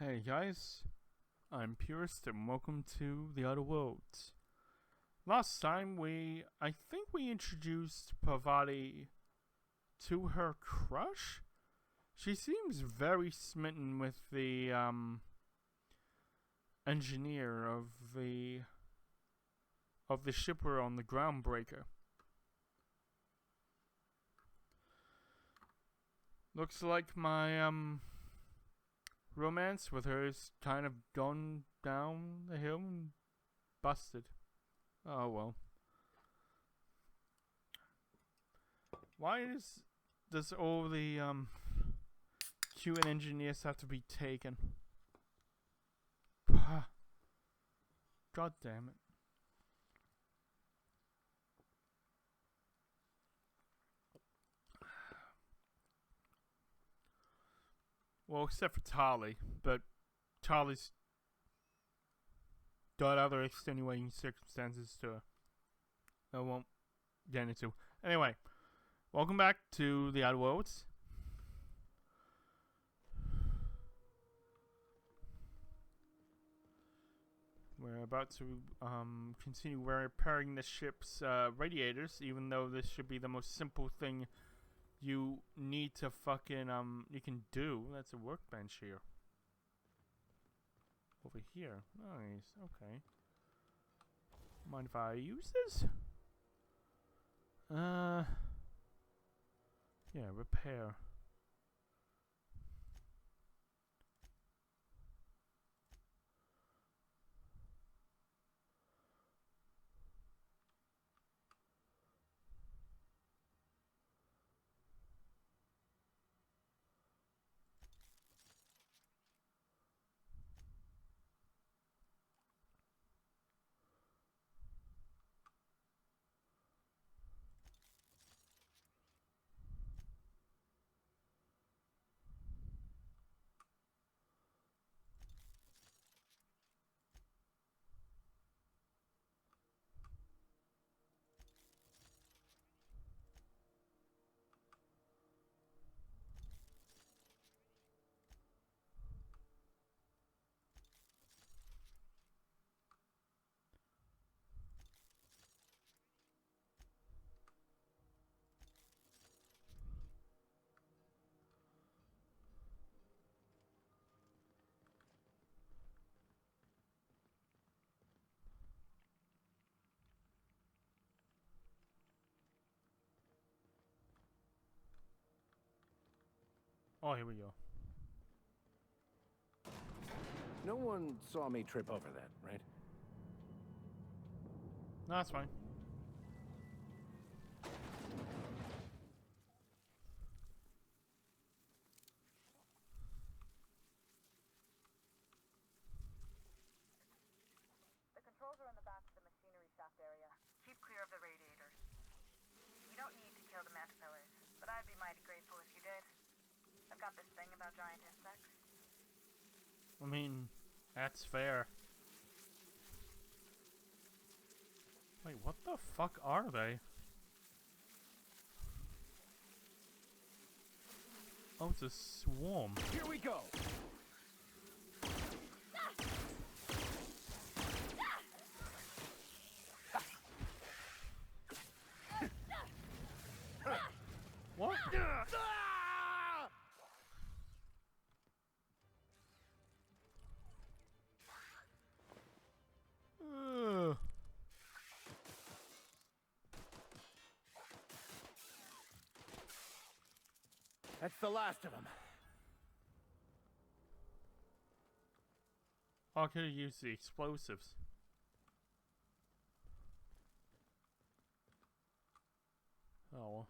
Hey guys, I'm Purist and welcome to the Outer Worlds. Last time I think we introduced Parvati to her crush? She seems very smitten with the, engineer of the ship we're on, the Groundbreaker. Looks like my, romance with her is kind of gone down the hill and busted. Oh well. Why does all the Q and engineers have to be taken? God damn it. Well, except for Tali, but Tali's got other extenuating circumstances to I won't get into. Anyway, welcome back to the Outer Worlds. We're about to continue repairing the ship's radiators, even though this should be the most simple thing you need to fucking you can do. That's a workbench here. Over here. Nice. Okay. Mind if I use this? Yeah, repair. Oh, here we go. No one saw me trip over that, right? No, that's fine. The controls are in the back of the machinery shaft area. Keep clear of the radiators. You don't need to kill the caterpillars, but I'd be mighty grateful if you did. I've got this thing about giant insects. I mean, that's fair. Wait, what the fuck are they? Oh, it's a swarm. Here we go! What? Ugh. That's the last of them. I could have used the explosives. Oh well.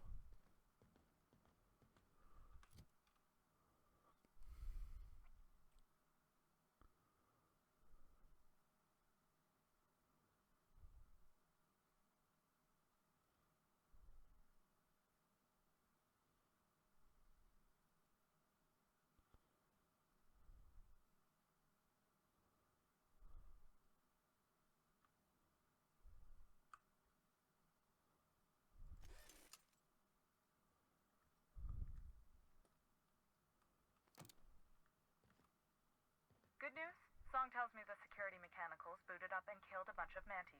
Good news? Song tells me the security mechanicals booted up and killed a bunch of mantis.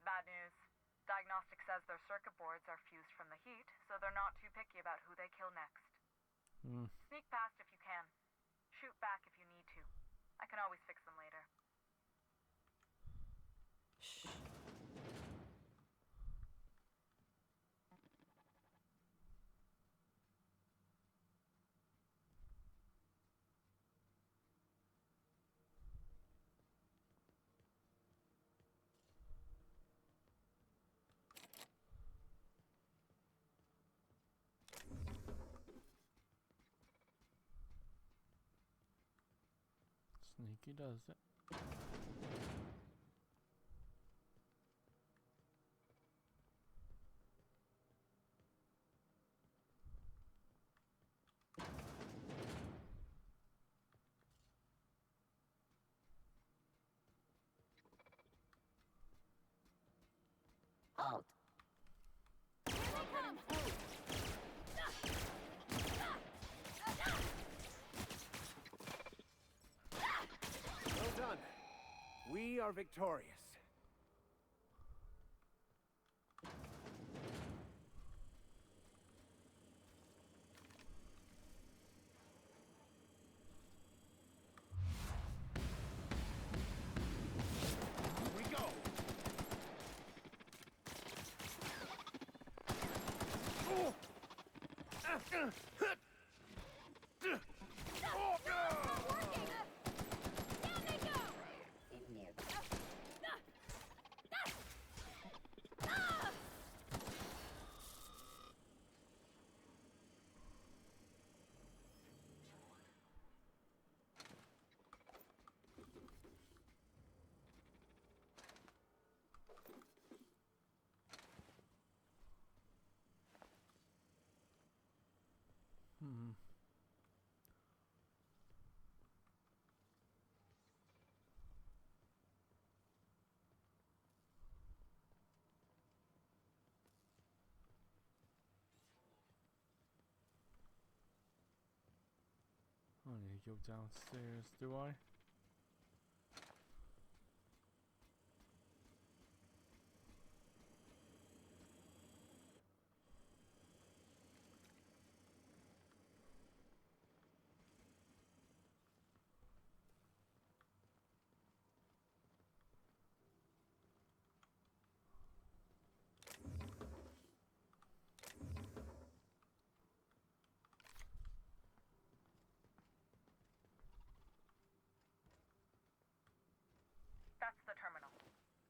Bad news. Diagnostic says their circuit boards are fused from the heat, so they're not too picky about who they kill next. Sneak past if you can. Shoot back if you need to. I can always fix them later. Shh. Sneaky does it. Halt! Here they come! Well done. We are victorious. Here we go. Oh! I need to go downstairs, do I? That's the terminal.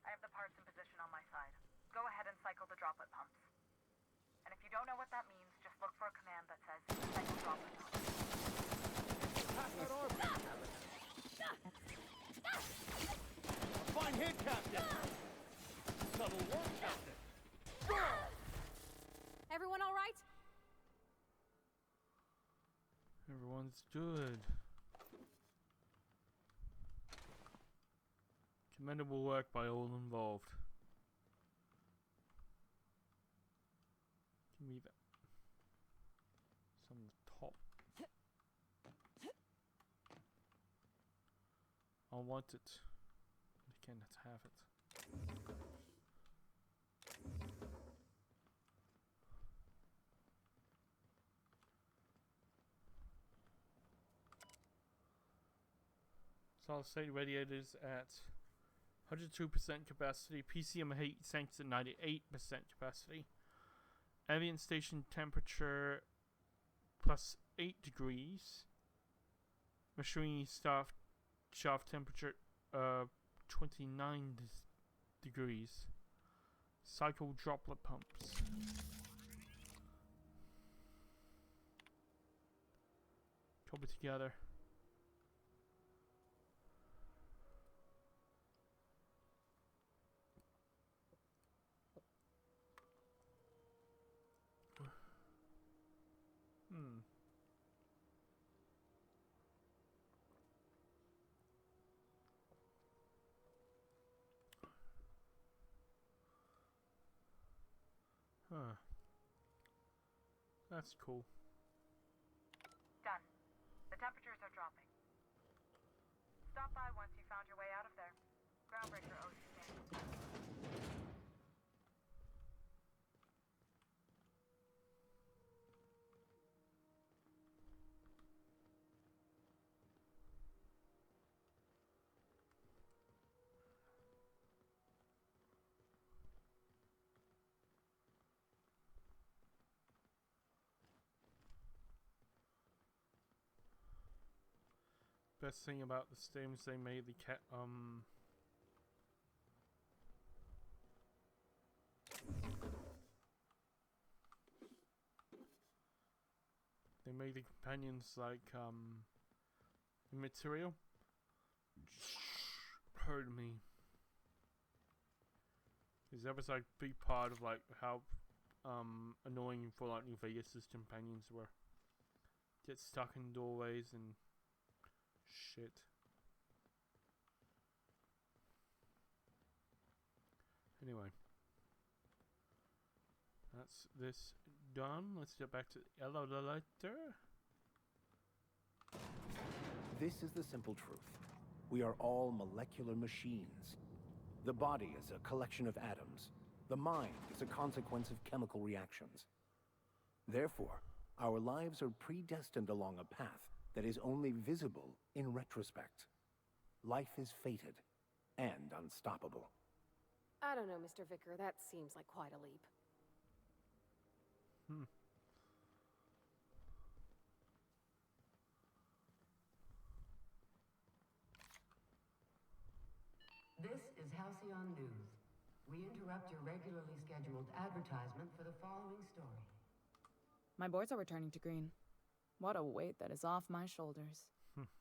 I have the parts in position on my side. Go ahead and cycle the droplet pumps. And if you don't know what that means, just look for a command that says cycle droplet pumps. Pass that arm. A fine hit, Captain. Subtle work, Captain. Everyone all right? Everyone's good. Commendable work by all involved. Give me that. Some top. I want it. You cannot have it. Solid state radiators at 102% capacity. PCM heat sinks at 98% capacity. Ambient station temperature plus 8 degrees. Machinery shaft temperature 29 degrees. Cycle droplet pumps. Cobble together. Huh. That's cool. Done. The temperatures are dropping. Stop by once you found your way out of there. Groundbreaker owes you thanks. Best thing about the steams they made the they made the companions like immaterial. Pardon me. Because that was like a big part of like how annoying for like New Vegas' companions were. Get stuck in doorways and shit. Anyway. That's this done. Let's get back to the elevator. This is the simple truth. We are all molecular machines. The body is a collection of atoms. The mind is a consequence of chemical reactions. Therefore, our lives are predestined along a path that is only visible in retrospect. Life is fated and unstoppable. I don't know, Mr. Vicker. That seems like quite a leap. This is Halcyon News. We interrupt your regularly scheduled advertisement for the following story. My boards are returning to green. What a weight that is off my shoulders.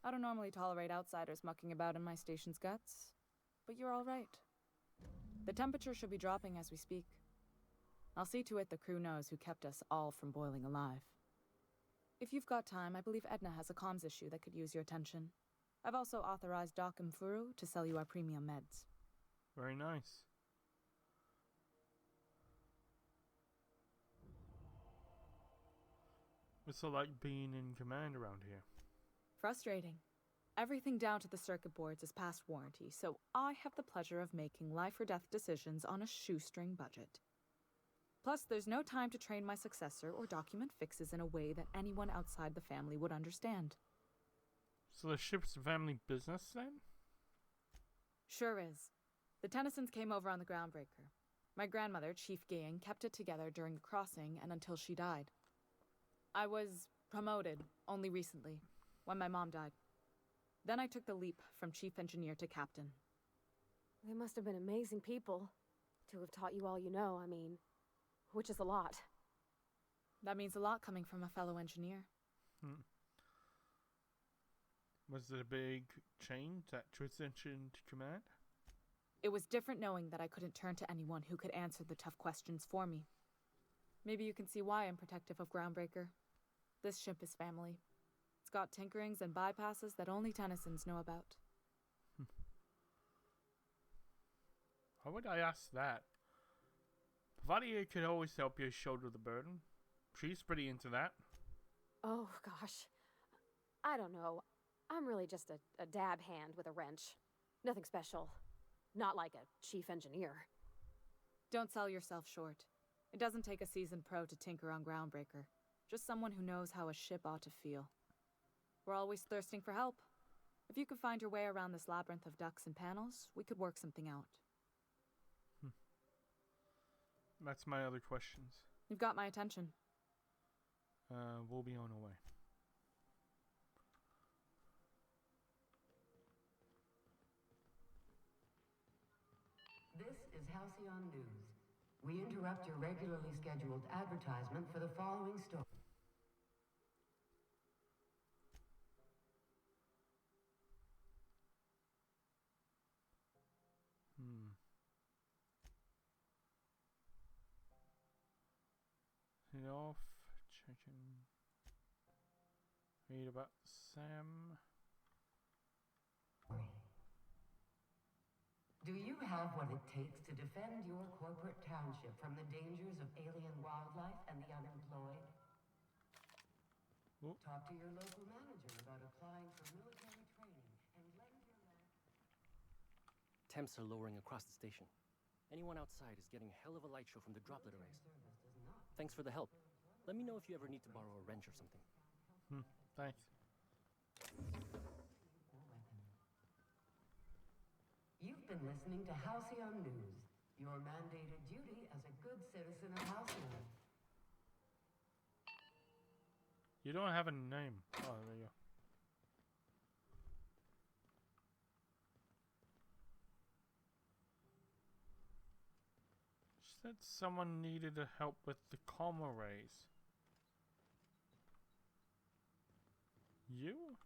I don't normally tolerate outsiders mucking about in my station's guts, but you're all right. The temperature should be dropping as we speak. I'll see to it the crew knows who kept us all from boiling alive. If you've got time, I believe Edna has a comms issue that could use your attention. I've also authorized Doc and Furu to sell you our premium meds. Very nice. What's it like being in command around here? Frustrating. Everything down to the circuit boards is past warranty, so I have the pleasure of making life or death decisions on a shoestring budget. Plus, there's no time to train my successor or document fixes in a way that anyone outside the family would understand. So the ship's family business then? Sure is. The Tennysons came over on the Groundbreaker. My grandmother, Chief Gaying, kept it together during the crossing and until she died. I was promoted only recently, when my mom died. Then I took the leap from chief engineer to captain. They must have been amazing people to have taught you all you know, I mean, which is a lot. That means a lot coming from a fellow engineer. Was it a big change, that transition to command? It was different knowing that I couldn't turn to anyone who could answer the tough questions for me. Maybe you can see why I'm protective of Groundbreaker. This ship is family. It's got tinkerings and bypasses that only Tennysons know about. How would I ask that? Pavadia could always help you shoulder the burden. She's pretty into that. Oh, gosh. I don't know. I'm really just a dab hand with a wrench. Nothing special. Not like a chief engineer. Don't sell yourself short. It doesn't take a seasoned pro to tinker on Groundbreaker. Just someone who knows how a ship ought to feel. We're always thirsting for help. If you could find your way around this labyrinth of ducts and panels, we could work something out. That's my other questions. You've got my attention. We'll be on our way. This is Halcyon News. We interrupt your regularly scheduled advertisement for the following story. Head off. Checking. Read about Sam. Do you have what it takes to defend your corporate township from the dangers of alien wildlife and the unemployed? Oop. Talk to your local manager about applying for military training and lend your temps are lowering across the station. Anyone outside is getting a hell of a light show from the droplet arrays. Thanks for the help. Let me know if you ever need to borrow a wrench or something. Thanks. You've been listening to Halcyon News, your mandated duty as a good citizen of Halcyon. You don't have a name. Oh, there you go. She said someone needed help with the comm arrays. You?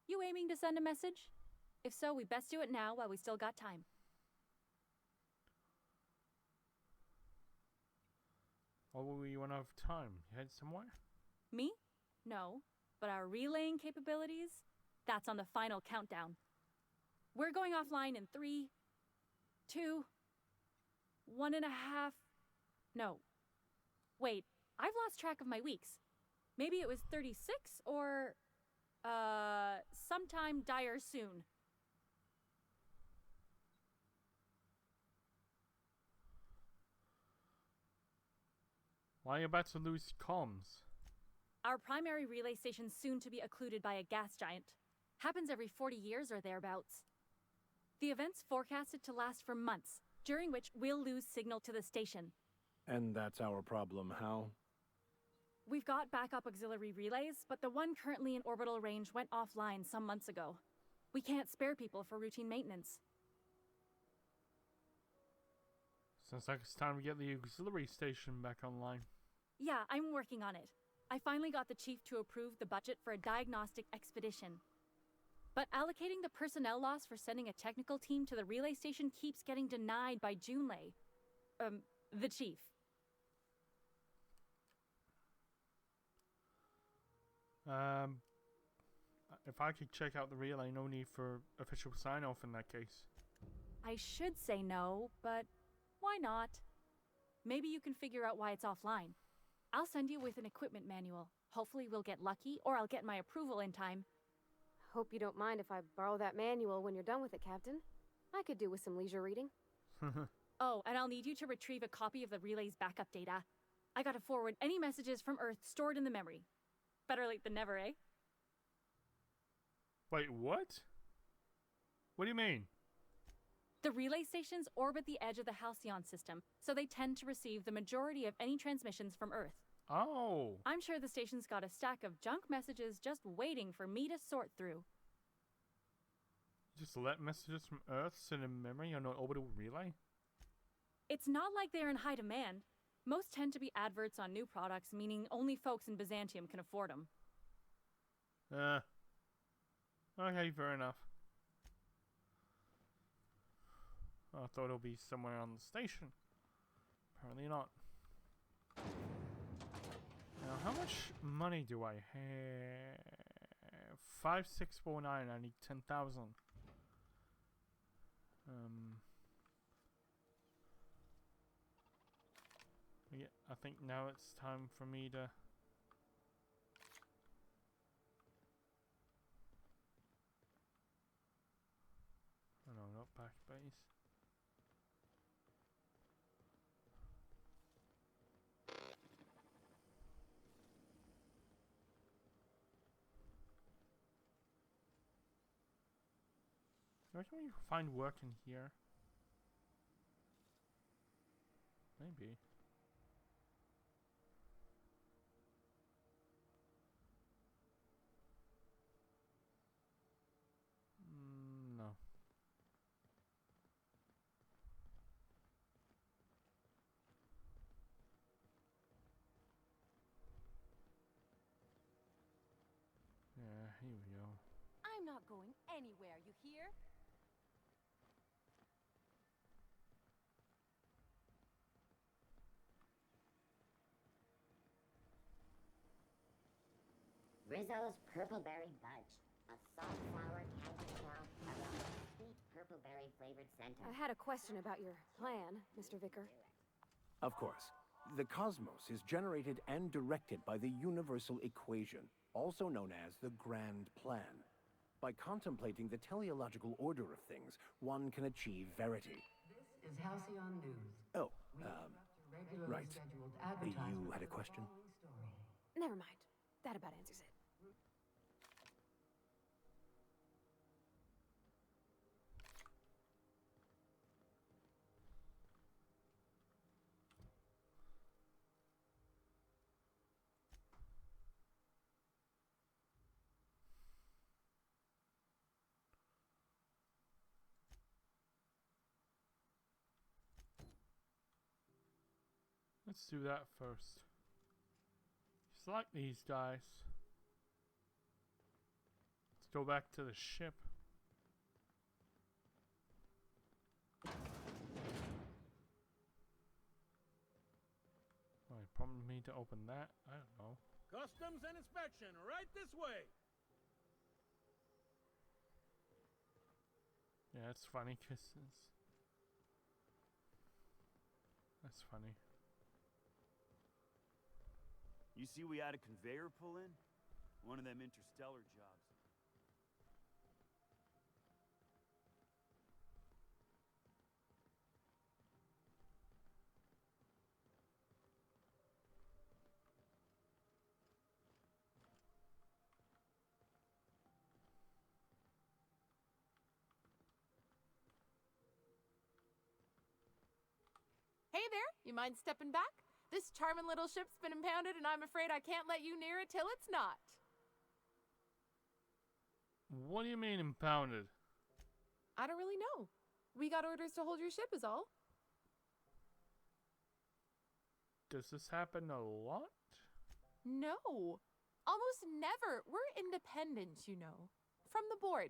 You aiming to send a message? If so, we best do it now while we still got time. Or will we run out of time? You head somewhere? Me? No. But our relaying capabilities? That's on the final countdown. We're going offline in 3, 2, 1.5... No. Wait, I've lost track of my weeks. Maybe it was 36 or... sometime dire soon. Why are you about to lose comms? Our primary relay station's soon to be occluded by a gas giant. Happens every 40 years or thereabouts. The event's forecasted to last for months, during which we'll lose signal to the station. And that's our problem, how? We've got backup auxiliary relays, but the one currently in orbital range went offline some months ago. We can't spare people for routine maintenance. Sounds like it's time to get the auxiliary station back online. Yeah, I'm working on it. I finally got the chief to approve the budget for a diagnostic expedition. But allocating the personnel loss for sending a technical team to the relay station keeps getting denied by Junlei. The chief. If I could check out the relay, no need for official sign-off in that case. I should say no, but why not? Maybe you can figure out why it's offline. I'll send you with an equipment manual. Hopefully we'll get lucky, or I'll get my approval in time. Hope you don't mind if I borrow that manual when you're done with it, Captain. I could do with some leisure reading. Oh, and I'll need you to retrieve a copy of the relay's backup data. I gotta forward any messages from Earth stored in the memory. Better late than never, eh? Wait, what? What do you mean? The relay stations orbit the edge of the Halcyon system, so they tend to receive the majority of any transmissions from Earth. Oh. I'm sure the station's got a stack of junk messages just waiting for me to sort through. Just let messages from Earth sit in memory on an orbital relay? It's not like they're in high demand. Most tend to be adverts on new products, meaning only folks in Byzantium can afford them. Okay, fair enough. I thought it'll be somewhere on the station. Apparently not. Now, how much money do I have? 5649. I need 10,000. Yeah, I think now it's time for me to. Oh no, not backspace. Where can we find work in here? Maybe. No. Yeah, here we go. I'm not going anywhere, you hear? Rizzo's Purpleberry Budge. A soft, sour candy shell around a sweet purpleberry flavored center. I had a question about your plan, Mr. Vicker. Of course. The cosmos is generated and directed by the universal equation, also known as the Grand Plan. By contemplating the teleological order of things, one can achieve verity. This is Halcyon News. Oh, We interrupt your regularly right. scheduled advertisement You had a for the question? following story. Never mind. That about answers it. Let's do that first. Select these guys. Let's go back to the ship. I prompted me to open that. I don't know. Customs and inspection, right this way. Yeah, it's funny kisses. That's funny. You see we had a conveyor pull in? One of them interstellar jobs. Hey there, you mind stepping back? This charming little ship's been impounded and I'm afraid I can't let you near it till it's not. What do you mean impounded? I don't really know. We got orders to hold your ship is all. Does this happen a lot? No, almost never. We're independent, you know. From the board.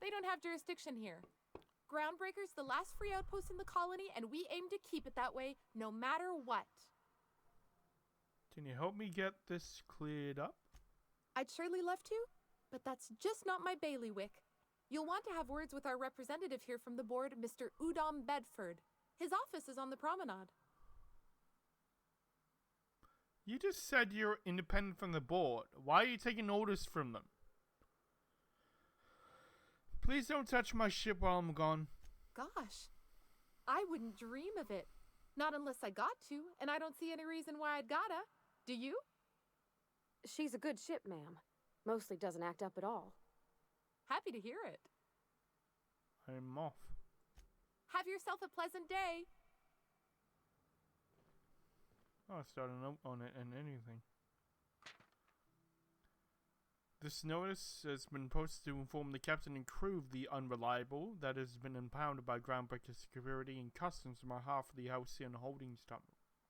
They don't have jurisdiction here. Groundbreaker's the last free outpost in the colony and we aim to keep it that way no matter what. Can you help me get this cleared up? I'd surely love to, but that's just not my bailiwick. You'll want to have words with our representative here from the board, Mr. Udom Bedford. His office is on the promenade. You just said you're independent from the board. Why are you taking orders from them? Please don't touch my ship while I'm gone. Gosh, I wouldn't dream of it. Not unless I got to, and I don't see any reason why I'd gotta. Do you? She's a good ship, ma'am. Mostly doesn't act up at all. Happy to hear it. I'm off. Have yourself a pleasant day. Oh, I started a note on it and anything. This notice has been posted to inform the captain and crew of the Unreliable that has been impounded by Groundbreaker Security and Customs on behalf of the Halcyon Holdings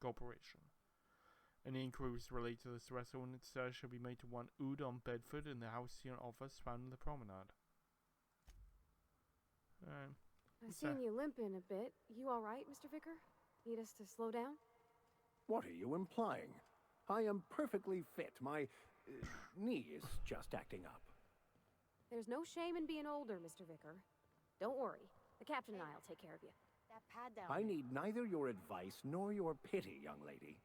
Corporation. Any inquiries related to this arrest or its status shall be made to one Udom Bedford in the Halcyon office found in the promenade. I've seen you limping a bit. You alright, Mr. Vicker? Need us to slow down? What are you implying? I am perfectly fit. My knee is just acting up. There's no shame in being older, Mr. Vicker. Don't worry. The captain and I'll take care of you. That pad down I there. need neither your advice nor your pity, young lady.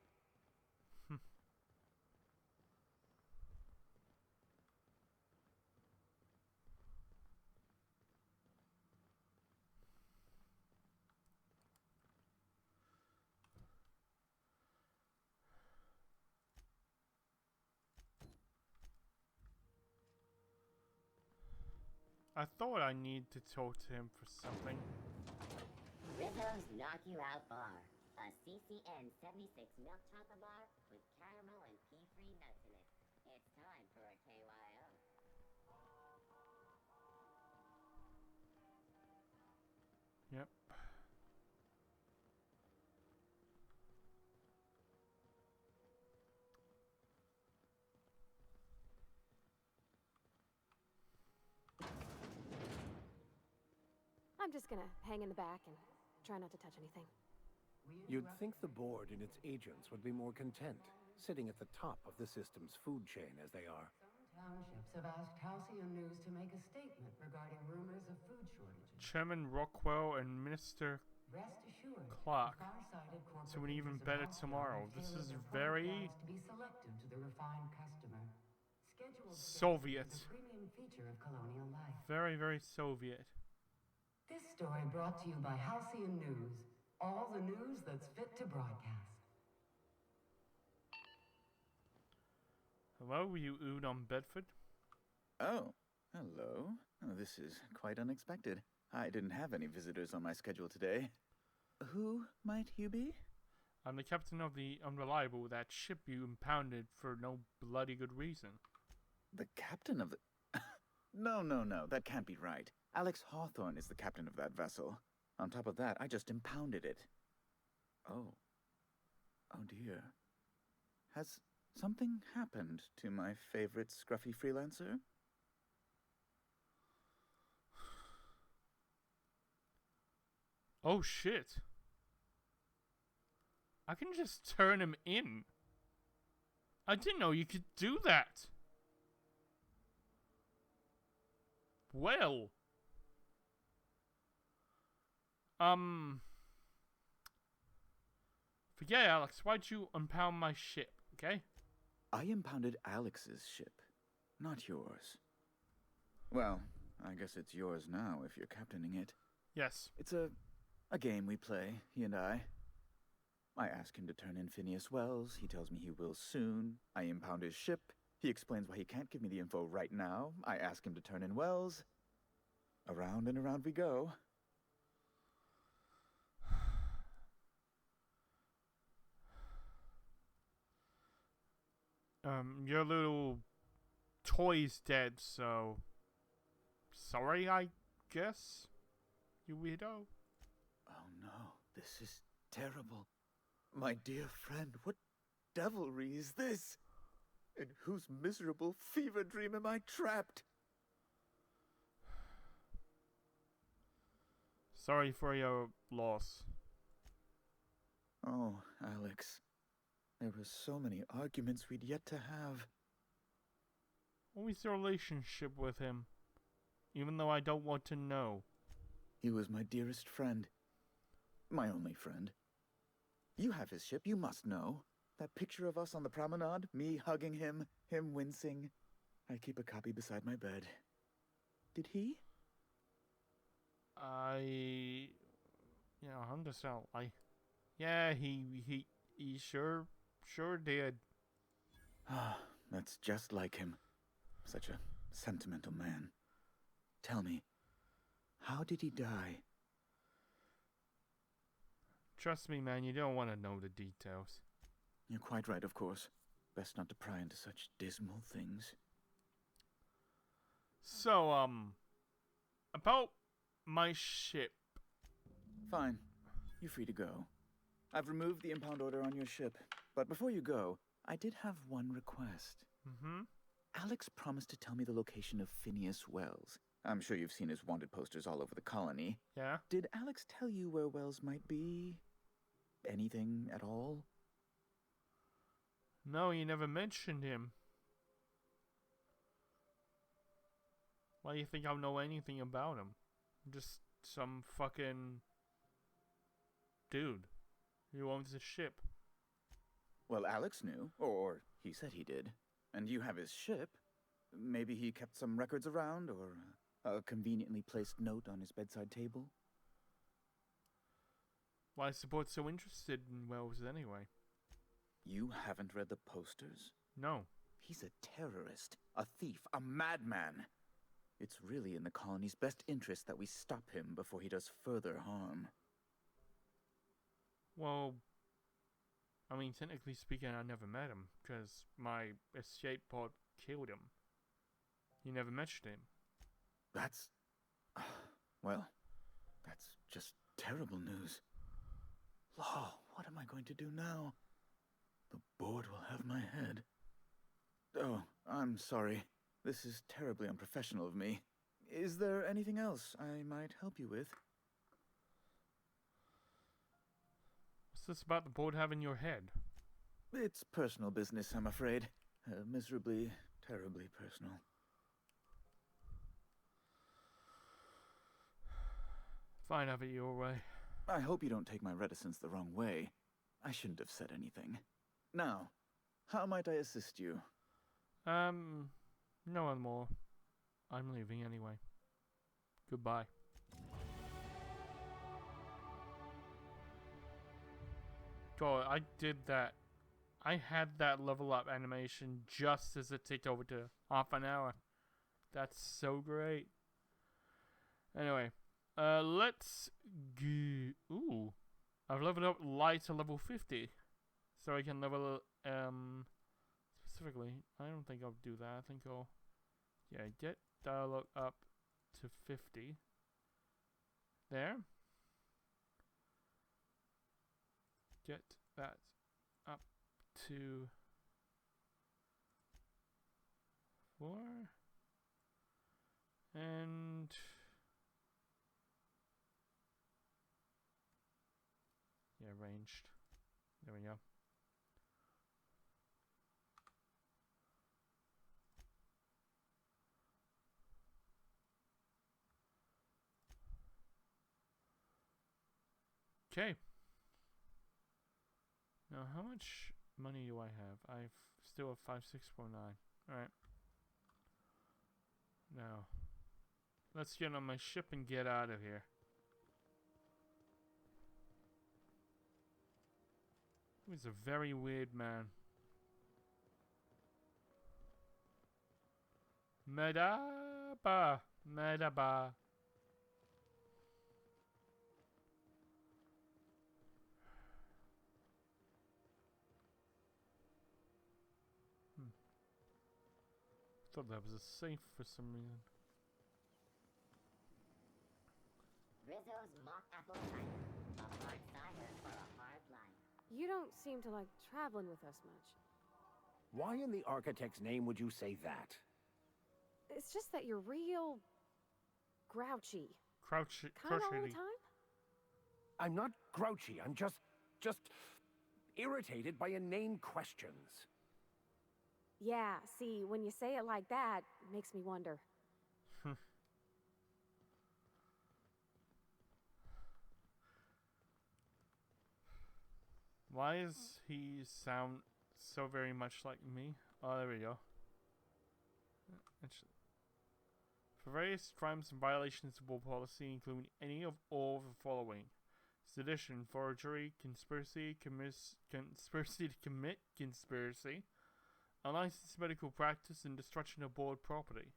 I thought I need to talk to him for something. Rizzo's Knock You Out Bar. A CCN 76 milk chocolate bar with caramel and pea-free nuts in it. It's time for a KYO. Yep. I'm just gonna hang in the back and try not to touch anything. You'd think the board and its agents would be more content, sitting at the top of the system's food chain as they are. Some townships have asked Halcyon News to make a statement regarding rumors of food shortages. Chairman Rockwell and Minister Rest assured, Clark. far-sighted corporate So an even leaders of better Halcyon tomorrow. have This tailored is their very... forecasts to be selective to the refined customer. scheduled to Soviet. the premium feature of colonial life. Very, very Soviet. This story brought to you by Halcyon News. All the news that's fit to broadcast. Hello, you Udon Bedford? Oh, hello. Oh, this is quite unexpected. I didn't have any visitors on my schedule today. Who might you be? I'm the captain of the Unreliable, that ship you impounded for no bloody good reason. The captain of the... No, that can't be right. Alex Hawthorne is the captain of that vessel. On top of that, I just impounded it. Oh. Oh dear. Has something happened to my favorite scruffy freelancer? Oh shit. I can just turn him in. I didn't know you could do that. Well. Forget it, Alex. Why'd you impound my ship, okay? I impounded Alex's ship, not yours. Well, I guess it's yours now if you're captaining it. Yes. It's a game we play, he and I. I ask him to turn in Phineas Wells. He tells me he will soon. I impound his ship. He explains why he can't give me the info right now. I ask him to turn in Wells. Around and around we go. Your little toy's dead, so... Sorry, I guess? You weirdo. Oh no, this is terrible. My dear friend, what devilry is this? In whose miserable fever dream am I trapped? Sorry for your loss. Oh, Alex. There were so many arguments we'd yet to have. What was your relationship with him? Even though I don't want to know. He was my dearest friend. My only friend. You have his ship, you must know. That picture of us on the promenade, me hugging him, him wincing. I keep a copy beside my bed. Did he? Understand. Yeah, he sure did. Ah, that's just like him. Such a sentimental man. Tell me, how did he die? Trust me, man, you don't want to know the details. You're quite right, of course. Best not to pry into such dismal things. So, about my ship. Fine. You're free to go. I've removed the impound order on your ship. But before you go, I did have one request. Mm-hmm. Alex promised to tell me the location of Phineas Wells. I'm sure you've seen his wanted posters all over the colony. Yeah? Did Alex tell you where Wells might be? Anything at all? No, you never mentioned him. Why do you think I'll know anything about him? I'm just some fucking dude who owns a ship. Well, Alex knew, or he said he did. And you have his ship. Maybe he kept some records around, or a conveniently placed note on his bedside table. Why is the board so interested in Wells anyway? You haven't read the posters? No. He's a terrorist, a thief, a madman. It's really in the colony's best interest that we stop him before he does further harm. Well, I mean, technically speaking, I never met him, because my escape pod killed him. You never mentioned him. That's... well, that's just terrible news. Law, what am I going to do now? The board will have my head. Oh, I'm sorry. This is terribly unprofessional of me. Is there anything else I might help you with? What's this about the board having your head? It's personal business, I'm afraid. Miserably, terribly personal. Fine, have it your way. I hope you don't take my reticence the wrong way. I shouldn't have said anything. Now, how might I assist you? No one more. I'm leaving anyway. Goodbye. God, I did that. I had that level up animation just as it ticked over to half an hour. That's so great. Anyway, let's go. Ooh, I've leveled up light to level 50, so I can level specifically. I don't think I'll do that. I think I'll get dialogue up to 50. There. Get that up to 4 and ranged. There we go. Okay. Now, how much money do I have? I still have 5649. Alright. Now, let's get on my ship and get out of here. He was a very weird man. Medaba! Medaba! Thought that was a safe for some reason. Rizzo's mock apple cider. A hard cider for a hard life. You don't seem to like traveling with us much. Why in the architect's name would you say that? It's just that you're real grouchy. Crouchy. Kind of all the time? I'm not grouchy. I'm just irritated by inane questions. Yeah, see, when you say it like that, it makes me wonder. Why does he sound so very much like me? Oh, there we go. For various crimes and violations of war policy, including any of all of the following: sedition, forgery, conspiracy, conspiracy to commit conspiracy, unlicensed medical practice, and destruction of board property.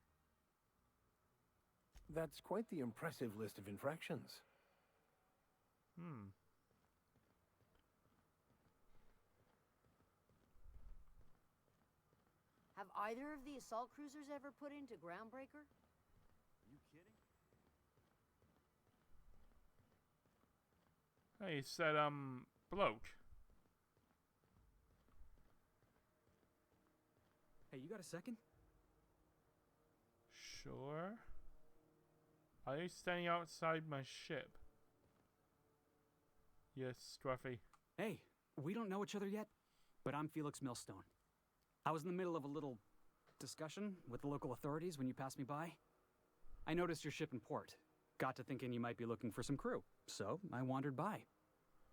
That's quite the impressive list of infractions. Have either of the assault cruisers ever put into Groundbreaker? You kidding? Hey, he said, bloke. Hey, you got a second? Sure. Are you standing outside my ship? Yes, Scruffy. Hey, we don't know each other yet, but I'm Felix Millstone. I was in the middle of a little discussion with the local authorities when you passed me by. I noticed your ship in port. Got to thinking you might be looking for some crew, so I wandered by,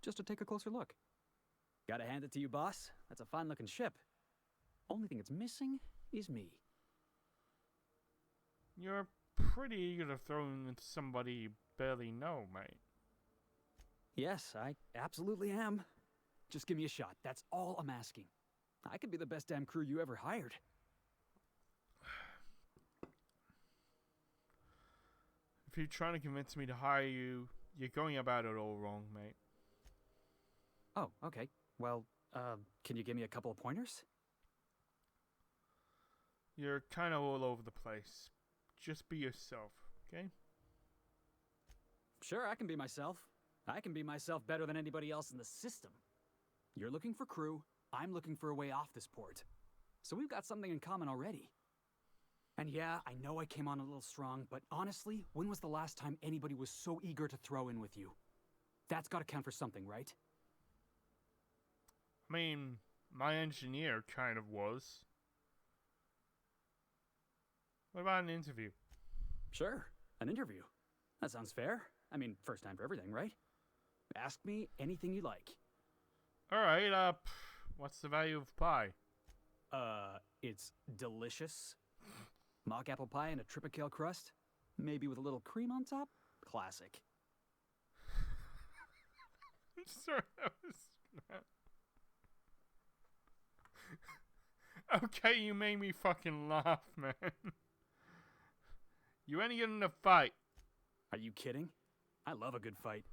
just to take a closer look. Gotta hand it to you, boss. That's a fine-looking ship. Only thing it's missing is me. You're pretty eager to throw in somebody you barely know, mate. Yes, I absolutely am. Just give me a shot. That's all I'm asking. I could be the best damn crew you ever hired. If you're trying to convince me to hire you, you're going about it all wrong, mate. Oh, okay. Well, can you give me a couple of pointers? You're kind of all over the place. Just be yourself, okay? Sure, I can be myself. I can be myself better than anybody else in the system. You're looking for crew, I'm looking for a way off this port. So we've got something in common already. And yeah, I know I came on a little strong, but honestly, when was the last time anybody was so eager to throw in with you? That's gotta count for something, right? I mean, my engineer kind of was. What about an interview? Sure, an interview. That sounds fair. I mean, first time for everything, right? Ask me anything you like. Alright, what's the value of pie? It's delicious. Mock apple pie and a tripicale crust? Maybe with a little cream on top? Classic. I'm sorry, that was... Okay, you made me fucking laugh, man. You ain't getting in a fight. Are you kidding? I love a good fight.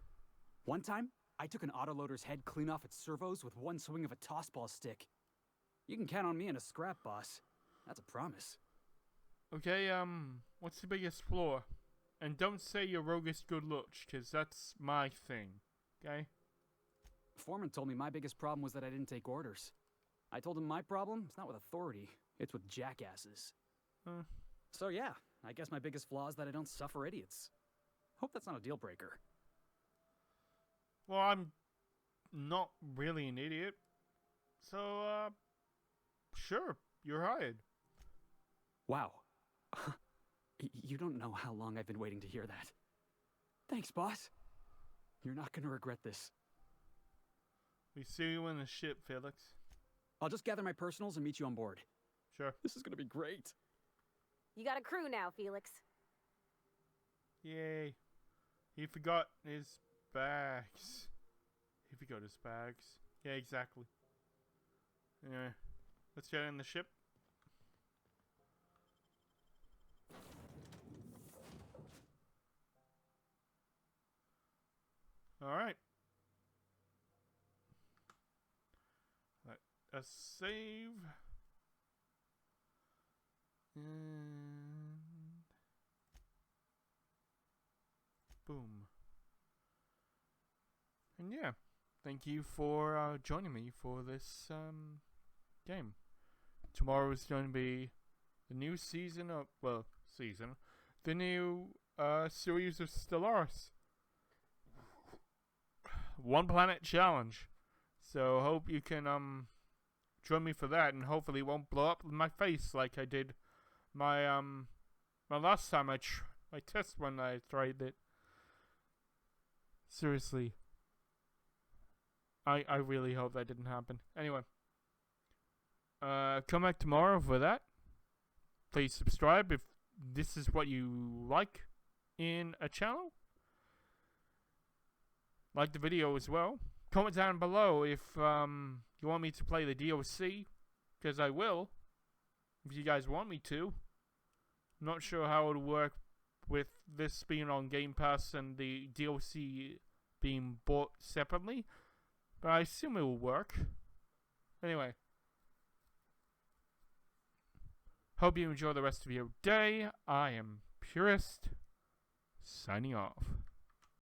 One time, I took an autoloader's head clean off its servos with one swing of a tossball stick. You can count on me in a scrap, boss. That's a promise. Okay, what's the biggest flaw? And don't say your roguish good looks, because that's my thing, okay? Foreman told me my biggest problem was that I didn't take orders. I told him my problem is not with authority, it's with jackasses. So yeah, I guess my biggest flaw is that I don't suffer idiots. Hope that's not a deal breaker. Well, I'm not really an idiot. So, sure, you're hired. Wow. You don't know how long I've been waiting to hear that. Thanks, boss. You're not gonna regret this. We see you in the ship, Felix. I'll just gather my personals and meet you on board. Sure. This is gonna be great. You got a crew now, Felix. Yay. He forgot his bags. He forgot his bags. Yeah, exactly. Anyway, let's get in the ship. Alright. Let us save. And boom. And yeah, thank you for joining me for this game. Tomorrow is going to be the new season of, the new series of Stellaris. One Planet Challenge. So hope you can join me for that, and hopefully it won't blow up in my face like I did my my last time I test when I tried it. Seriously. I really hope that didn't happen. Anyway. Come back tomorrow for that. Please subscribe if this is what you like in a channel. Like the video as well. Comment down below if you want me to play the DLC, because I will, if you guys want me to. Not sure how it would work with this being on Game Pass and the DLC being bought separately, but I assume it will work. Anyway. Hope you enjoy the rest of your day. I am Purist, signing off.